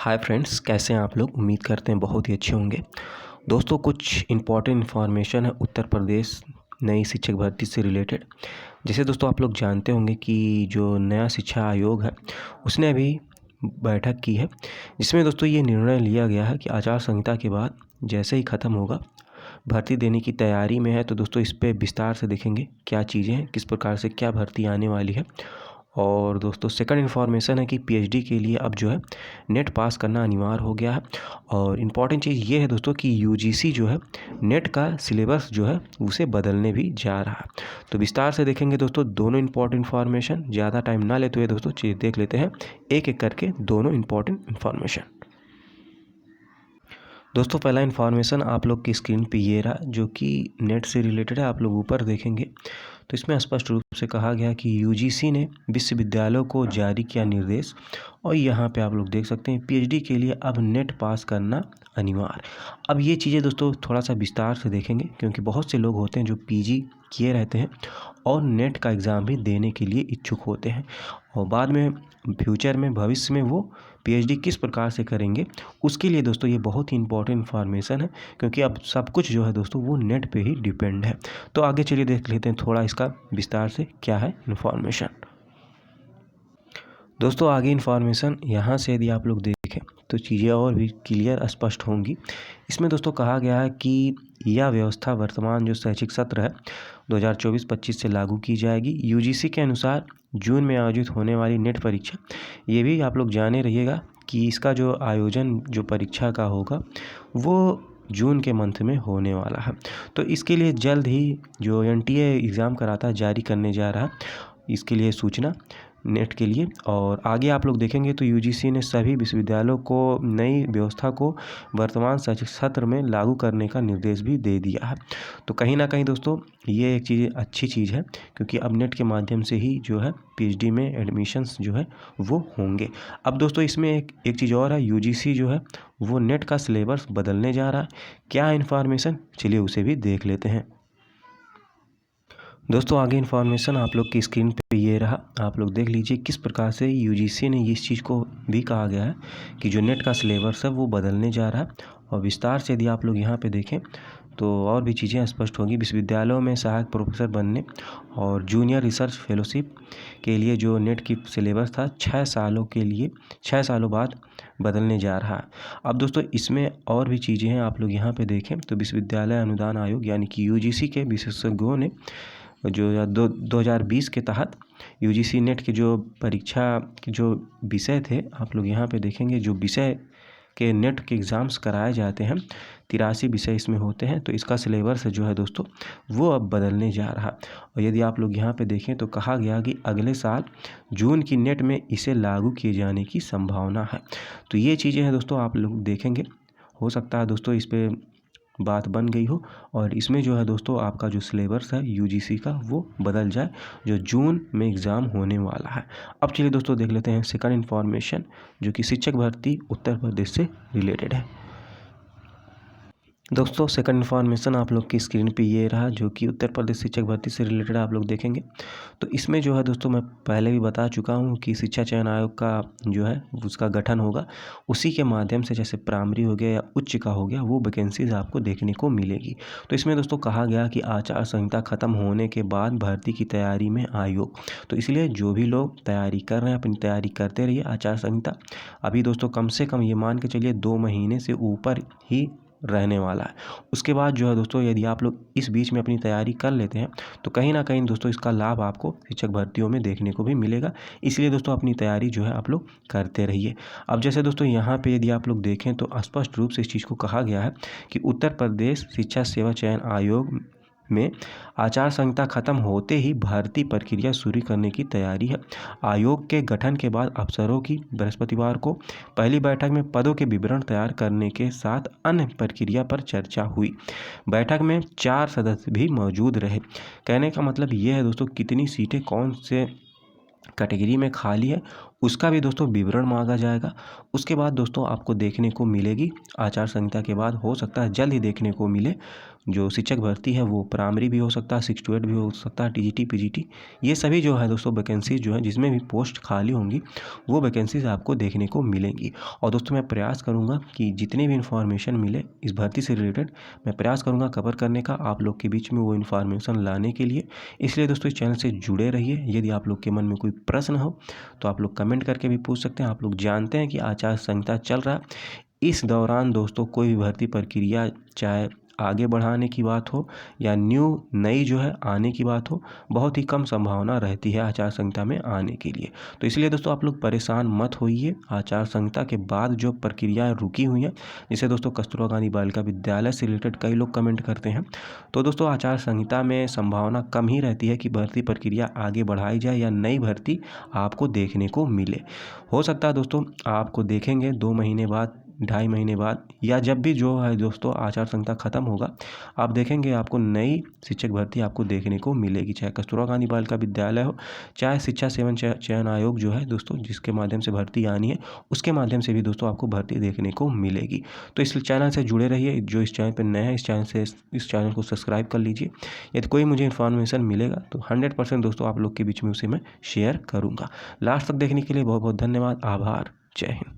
Hi friends, कैसे हैं आप लोग। उम्मीद करते हैं बहुत ही अच्छे होंगे। दोस्तों, कुछ इम्पॉर्टेंट इन्फॉर्मेशन है उत्तर प्रदेश नई शिक्षक भर्ती से रिलेटेड। जैसे दोस्तों आप लोग जानते होंगे कि जो नया शिक्षा आयोग है उसने अभी बैठक की है, जिसमें दोस्तों ये निर्णय लिया गया है कि आचार संहिता के बाद जैसे ही ख़त्म होगा, भर्ती देने की तैयारी में है। तो दोस्तों इस पे विस्तार से देखेंगे क्या चीज़ें हैं, किस प्रकार से क्या भर्ती आने वाली है। और दोस्तों सेकंड इन्फॉर्मेशन है कि पीएचडी के लिए अब जो है नेट पास करना अनिवार्य हो गया है। और इम्पॉर्टेंट चीज़ ये है दोस्तों कि यूजीसी जो है नेट का सिलेबस जो है उसे बदलने भी जा रहा है। तो विस्तार से देखेंगे दोस्तों दोनों इम्पॉर्टेंट इन्फॉर्मेशन। ज़्यादा टाइम ना लेते हुए दोस्तों चीज़ देख लेते हैं एक एक करके दोनों इम्पॉर्टेंट इन्फॉर्मेशन। दोस्तों पहला इन्फॉर्मेशन आप लोग की स्क्रीन पे ये रहा, जो कि नेट से रिलेटेड है। आप लोग ऊपर देखेंगे तो इसमें स्पष्ट रूप से कहा गया कि यूजीसी ने विश्वविद्यालयों को जारी किया निर्देश। और यहाँ पे आप लोग देख सकते हैं पीएचडी के लिए अब नेट पास करना अनिवार्य। अब ये चीज़ें दोस्तों थोड़ा सा विस्तार से देखेंगे, क्योंकि बहुत से लोग होते हैं जो पीजी किए रहते हैं और नेट का एग्ज़ाम भी देने के लिए इच्छुक होते हैं, और बाद में फ्यूचर में भविष्य में वो पीएचडी किस प्रकार से करेंगे उसके लिए दोस्तों ये बहुत ही इंपॉर्टेंट इन्फॉर्मेशन है, क्योंकि अब सब कुछ जो है दोस्तों वो नेट पे ही डिपेंड है। तो आगे चलिए देख लेते हैं थोड़ा इसका विस्तार से क्या है इन्फॉर्मेशन। दोस्तों आगे इन्फॉर्मेशन यहाँ से यदि आप लोग देखें तो चीज़ें और भी क्लियर स्पष्ट होंगी। इसमें दोस्तों कहा गया है कि यह व्यवस्था वर्तमान जो शैक्षिक सत्र है 2024-25 से लागू की जाएगी। यूजीसी के अनुसार जून में आयोजित होने वाली नेट परीक्षा, ये भी आप लोग जाने रहिएगा कि इसका जो आयोजन जो परीक्षा का होगा वो जून के मंथ में होने वाला है। तो इसके लिए जल्द ही जो एनटीए एग्ज़ाम कराता है जारी करने जा रहा है, इसके लिए सूचना नेट के लिए। और आगे आप लोग देखेंगे तो यूजीसी ने सभी विश्वविद्यालयों को नई व्यवस्था को वर्तमान शैक्षिक सत्र में लागू करने का निर्देश भी दे दिया है। तो कहीं ना कहीं दोस्तों ये एक चीज़ अच्छी चीज़ है, क्योंकि अब नेट के माध्यम से ही जो है पीएचडी में एडमिशन्स जो है वो होंगे। अब दोस्तों इसमें एक चीज़ और है, यूजीसी जो है वो नेट का सिलेबस बदलने जा रहा है। क्या इन्फॉर्मेशन, चलिए उसे भी देख लेते हैं। दोस्तों आगे इन्फॉर्मेशन आप लोग की स्क्रीन पे ये रहा, आप लोग देख लीजिए किस प्रकार से यूजीसी ने इस चीज़ को भी कहा गया है कि जो नेट का सिलेबस है वो बदलने जा रहा है। और विस्तार से यदि आप लोग यहाँ पे देखें तो और भी चीज़ें स्पष्ट होंगी। विश्वविद्यालयों में सहायक प्रोफेसर बनने और जूनियर रिसर्च फेलोशिप के लिए जो नेट की सिलेबस था 6 सालों के लिए 6 सालों बाद बदलने जा रहा है। अब दोस्तों इसमें और भी चीज़ें हैं, आप लोग यहाँ पे देखें तो विश्वविद्यालय अनुदान आयोग यानी कि यूजीसी के विशेषज्ञों ने जो 2020 के तहत यूजीसी नेट के जो परीक्षा के जो विषय थे, आप लोग यहाँ पे देखेंगे जो विषय के नेट के एग्ज़ाम्स कराए जाते हैं 83 विषय इसमें होते हैं। तो इसका सिलेबस जो है दोस्तों वो अब बदलने जा रहा है। और यदि आप लोग यहाँ पे देखें तो कहा गया कि अगले साल जून की नेट में इसे लागू किए जाने की संभावना है। तो ये चीज़ें हैं दोस्तों, आप लोग देखेंगे, हो सकता है दोस्तों इस पर बात बन गई हो और इसमें जो है दोस्तों आपका जो सिलेबस है यूजीसी का वो बदल जाए, जो जून में एग्ज़ाम होने वाला है। अब चलिए दोस्तों देख लेते हैं सेकंड इन्फॉर्मेशन, जो कि शिक्षक भर्ती उत्तर प्रदेश से रिलेटेड है। दोस्तों सेकंड इन्फॉर्मेशन आप लोग की स्क्रीन पे ये रहा, जो कि उत्तर प्रदेश शिक्षक भर्ती से रिलेटेड आप लोग देखेंगे। तो इसमें जो है दोस्तों मैं पहले भी बता चुका हूँ कि शिक्षा चयन आयोग का जो है उसका गठन होगा, उसी के माध्यम से जैसे प्राइमरी हो गया या उच्च का हो गया वो वैकेंसीज आपको देखने को मिलेगी। तो इसमें दोस्तों कहा गया कि आचार संहिता ख़त्म होने के बाद भर्ती की तैयारी में आयोग, तो इसलिए जो भी लोग तैयारी कर रहे हैं अपनी तैयारी करते रहिए। आचार संहिता अभी दोस्तों कम से कम ये मान के चलिए 2 महीने से ऊपर ही रहने वाला है। उसके बाद जो है दोस्तों यदि आप लोग इस बीच में अपनी तैयारी कर लेते हैं तो कहीं ना कहीं दोस्तों इसका लाभ आपको शिक्षक भर्तियों में देखने को भी मिलेगा। इसलिए दोस्तों अपनी तैयारी जो है आप लोग करते रहिए। अब जैसे दोस्तों यहाँ पे यदि आप लोग देखें तो स्पष्ट रूप से इस चीज़ को कहा गया है कि उत्तर प्रदेश शिक्षा सेवा चयन आयोग में आचार संहिता खत्म होते ही भर्ती प्रक्रिया शुरू करने की तैयारी है। आयोग के गठन के बाद अफसरों की बृहस्पतिवार को पहली बैठक में पदों के विवरण तैयार करने के साथ अन्य प्रक्रिया पर चर्चा हुई। बैठक में 4 सदस्य भी मौजूद रहे। कहने का मतलब ये है दोस्तों कितनी सीटें कौन से कैटेगरी में खाली है उसका भी दोस्तों विवरण मांगा जाएगा। उसके बाद दोस्तों आपको देखने को मिलेगी आचार संहिता के बाद, हो सकता है जल्द ही देखने को मिले, जो शिक्षक भर्ती है वो प्राइमरी भी हो सकता है, 6 to 8 भी हो सकता है, टीजीटी पीजीटी, ये सभी जो है दोस्तों वैकेंसीज जो है जिसमें भी पोस्ट खाली होंगी वो वैकेंसीज आपको देखने को मिलेंगी। और दोस्तों मैं प्रयास करूँगा कि जितनी भी इन्फॉर्मेशन मिले इस भर्ती से रिलेटेड मैं प्रयास करूँगा कवर करने का, आप लोग के बीच में वो इन्फॉर्मेशन लाने के लिए। इसलिए दोस्तों इस चैनल से जुड़े रहिए। यदि आप लोग के मन में कोई प्रश्न हो तो आप लोग कमेंट करके भी पूछ सकते हैं। आप लोग जानते हैं कि आचार संहिता चल रहा है, इस दौरान दोस्तों कोई भी भर्ती प्रक्रिया चाहे आगे बढ़ाने की बात हो या नई जो है आने की बात हो, बहुत ही कम संभावना रहती है आचार संहिता में आने के लिए। तो इसलिए दोस्तों आप लोग परेशान मत होइए। आचार संहिता के बाद जो प्रक्रियाएं रुकी हुई हैं, जिसे दोस्तों कस्तूरबा गांधी बालिका विद्यालय से रिलेटेड कई लोग कमेंट करते हैं, तो दोस्तों आचार संहिता में संभावना कम ही रहती है कि भर्ती प्रक्रिया आगे बढ़ाई जाए या नई भर्ती आपको देखने को मिले। हो सकता है दोस्तों आपको देखेंगे 2 महीने बाद, 2.5 महीने बाद, या जब भी जो है दोस्तों आचार संहिता ख़त्म होगा, आप देखेंगे आपको नई शिक्षक भर्ती आपको देखने को मिलेगी, चाहे कस्तूरबा गांधी बालिका विद्यालय हो, चाहे शिक्षा सेवन चयन आयोग जो है दोस्तों जिसके माध्यम से भर्ती आनी है, उसके माध्यम से भी दोस्तों आपको भर्ती देखने को मिलेगी। तो इस चैनल से जुड़े रहिए। जो इस चैनल पर नए हैं इस चैनल को सब्सक्राइब कर लीजिए। यदि कोई मुझे इन्फॉर्मेशन मिलेगा तो 100% दोस्तों आप लोग के बीच में उसे मैं शेयर करूँगा। लास्ट तक देखने के लिए बहुत बहुत धन्यवाद, आभार, जय हिंद।